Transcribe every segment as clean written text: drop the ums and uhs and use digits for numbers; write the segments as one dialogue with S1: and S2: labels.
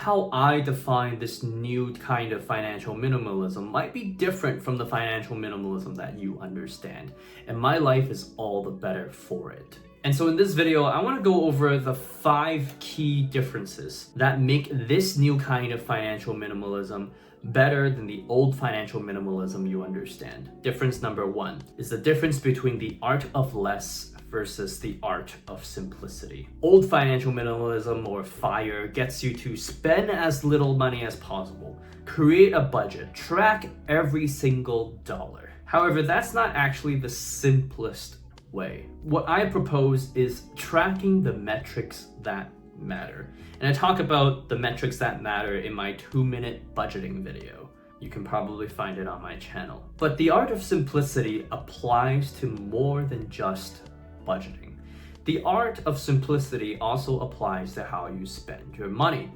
S1: How I define this new kind of financial minimalism might be different from the financial minimalism that you understand, and my life is all the better for it. And so in this video, I want to go over the 5 key differences that make this new kind of financial minimalism better than the old financial minimalism you understand. Difference number 1 is the difference between the art of less versus the art of simplicity. Old financial minimalism, or FIRE, gets you to spend as little money as possible, create a budget, track every single dollar. However, that's not actually the simplest way. What I propose is tracking the metrics that matter. And I talk about the metrics that matter in my 2-minute budgeting video. You can probably find it on my channel. But the art of simplicity applies to more than just budgeting. The art of simplicity also applies to how you spend your money.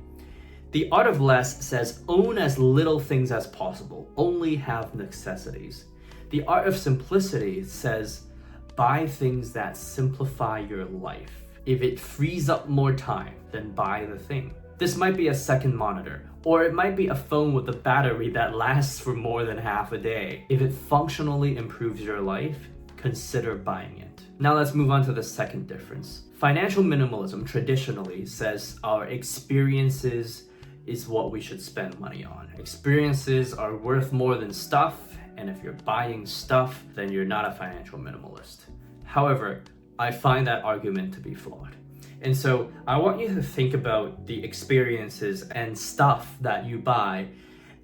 S1: The art of less says own as little things as possible, only have necessities. The art of simplicity says buy things that simplify your life. If it frees up more time, then buy the thing. This might be a second monitor, or it might be a phone with a battery that lasts for more than half a day. If it functionally improves your life, consider buying it. Now let's move on to the second difference. Financial minimalism traditionally says our experiences is what we should spend money on. Experiences are worth more than stuff, and if you're buying stuff, then you're not a financial minimalist. However, I find that argument to be flawed. And so I want you to think about the experiences and stuff that you buy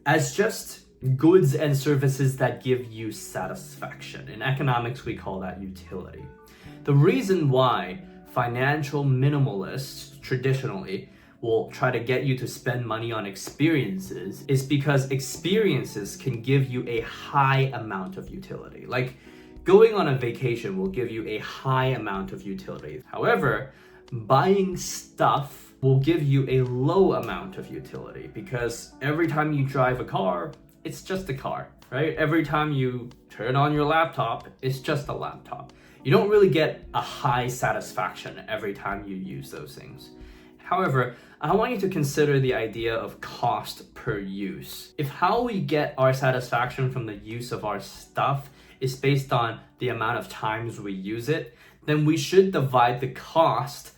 S1: as just goods and services that give you satisfaction. In economics, we call that utility. The reason why financial minimalists traditionally will try to get you to spend money on experiences is because experiences can give you a high amount of utility. Like going on a vacation will give you a high amount of utility. However, buying stuff will give you a low amount of utility because every time you drive a car, it's just a car, right? Every time you turn on your laptop, it's just a laptop. You don't really get a high satisfaction every time you use those things. However, I want you to consider the idea of cost per use. If how we get our satisfaction from the use of our stuff is based on the amount of times we use it, then we should divide the cost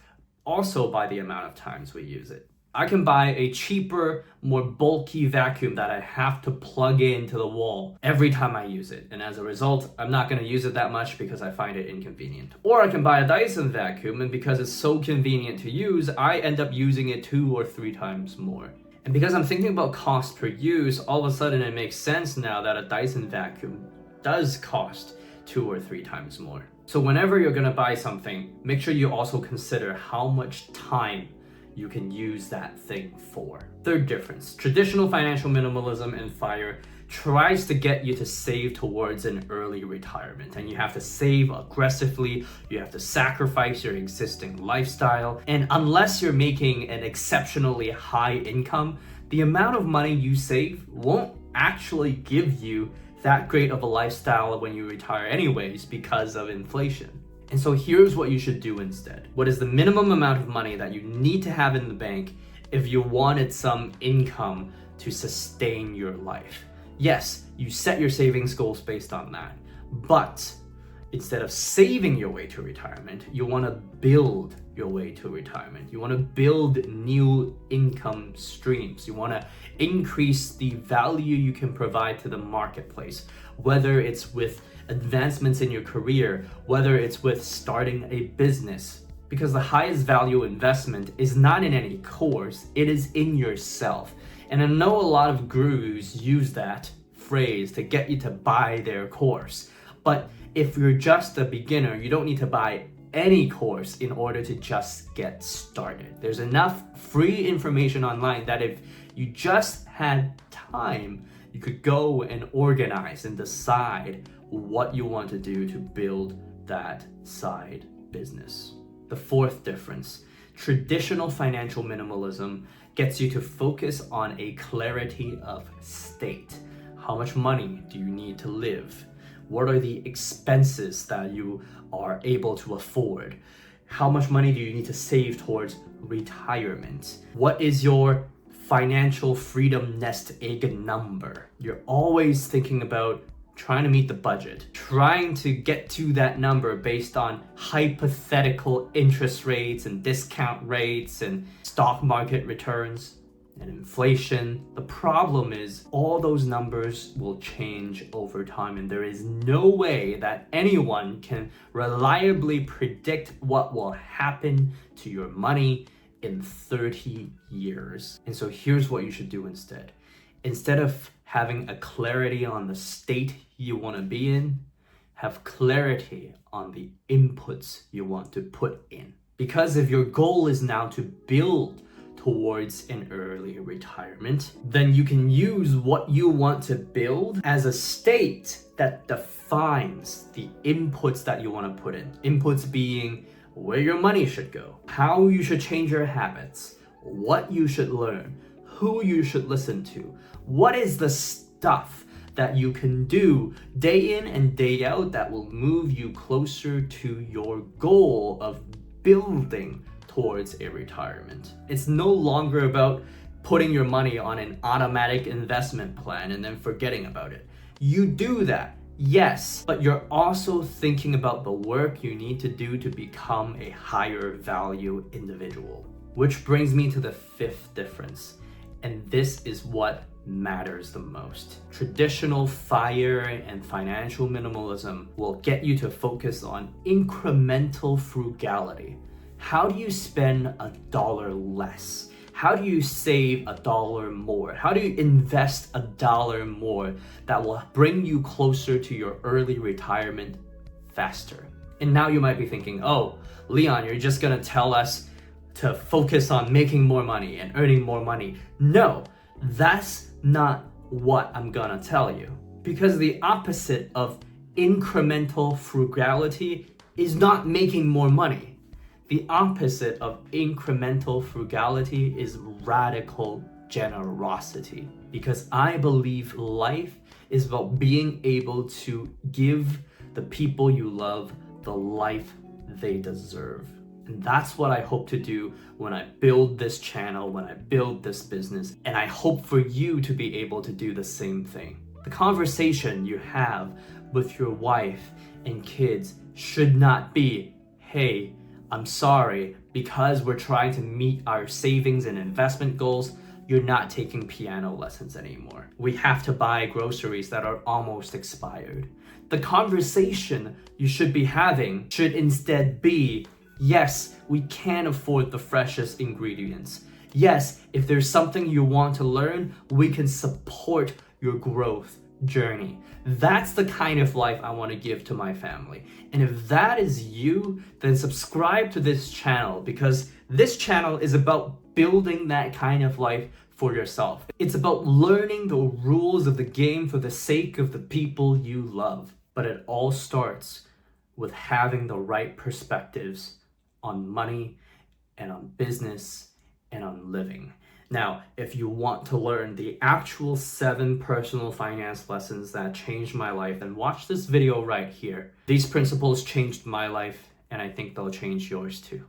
S1: also by the amount of times we use it. I can buy a cheaper, more bulky vacuum that I have to plug into the wall every time I use it. And as a result, I'm not going to use it that much because I find it inconvenient. Or I can buy a Dyson vacuum, and because it's so convenient to use, I end up using it 2 or 3 times more. And because I'm thinking about cost per use, all of a sudden it makes sense now that a Dyson vacuum does cost 2 or 3 times more. So whenever you're going to buy something, make sure you also consider how much time you can use that thing for. Third difference, traditional financial minimalism and FIRE tries to get you to save towards an early retirement, and you have to save aggressively, you have to sacrifice your existing lifestyle, and unless you're making an exceptionally high income, the amount of money you save won't actually give you that great of a lifestyle when you retire anyways because of inflation. And so here's what you should do instead. What is the minimum amount of money that you need to have in the bank if you wanted some income to sustain your life? Yes, you set your savings goals based on that. But instead of saving your way to retirement, you want to build your way to retirement. You want to build new income streams. You want to increase the value you can provide to the marketplace, whether it's with advancements in your career, whether it's with starting a business. Because the highest value investment is not in any course, it is in yourself. And I know a lot of gurus use that phrase to get you to buy their course. But if you're just a beginner, you don't need to buy any course in order to just get started. There's enough free information online that if you just had time, you could go and organize and decide what you want to do to build that side business. The fourth difference, traditional financial minimalism gets you to focus on a clarity of state. How much money do you need to live? What are the expenses that you are able to afford? How much money do you need to save towards retirement? What is your financial freedom nest egg number. You're always thinking about trying to meet the budget, trying to get to that number based on hypothetical interest rates and discount rates and stock market returns and inflation. The problem is all those numbers will change over time, and there is no way that anyone can reliably predict what will happen to your money in 30 years. And so here's what you should do instead. Instead of having a clarity on the state you want to be in, have clarity on the inputs you want to put in. Because if your goal is now to build towards an early retirement, then you can use what you want to build as a state that defines the inputs that you want to put in. Inputs being where your money should go, how you should change your habits, what you should learn, who you should listen to, what is the stuff that you can do day in and day out that will move you closer to your goal of building towards a retirement. It's no longer about putting your money on an automatic investment plan and then forgetting about it. You do that, yes, but you're also thinking about the work you need to do to become a higher value individual. Which brings me to the fifth difference, and this is what matters the most. Traditional FIRE and financial minimalism will get you to focus on incremental frugality. How do you spend $1 less? How do you save $1 more? How do you invest $1 more that will bring you closer to your early retirement faster? And now you might be thinking, oh, Leon, you're just gonna tell us to focus on making more money and earning more money. No, that's not what I'm gonna tell you. Because the opposite of incremental frugality is not making more money. The opposite of incremental frugality is radical generosity. Because I believe life is about being able to give the people you love the life they deserve. And that's what I hope to do when I build this channel, when I build this business, and I hope for you to be able to do the same thing. The conversation you have with your wife and kids should not be, hey, I'm sorry, because we're trying to meet our savings and investment goals, you're not taking piano lessons anymore. We have to buy groceries that are almost expired. The conversation you should be having should instead be, yes, we can afford the freshest ingredients. Yes, if there's something you want to learn, we can support your growth journey. That's the kind of life I want to give to my family. And if that is you, then subscribe to this channel, because this channel is about building that kind of life for yourself. It's about learning the rules of the game for the sake of the people you love. But it all starts with having the right perspectives on money and on business and on living. Now, if you want to learn the actual 7 personal finance lessons that changed my life, then watch this video right here. These principles changed my life, and I think they'll change yours too.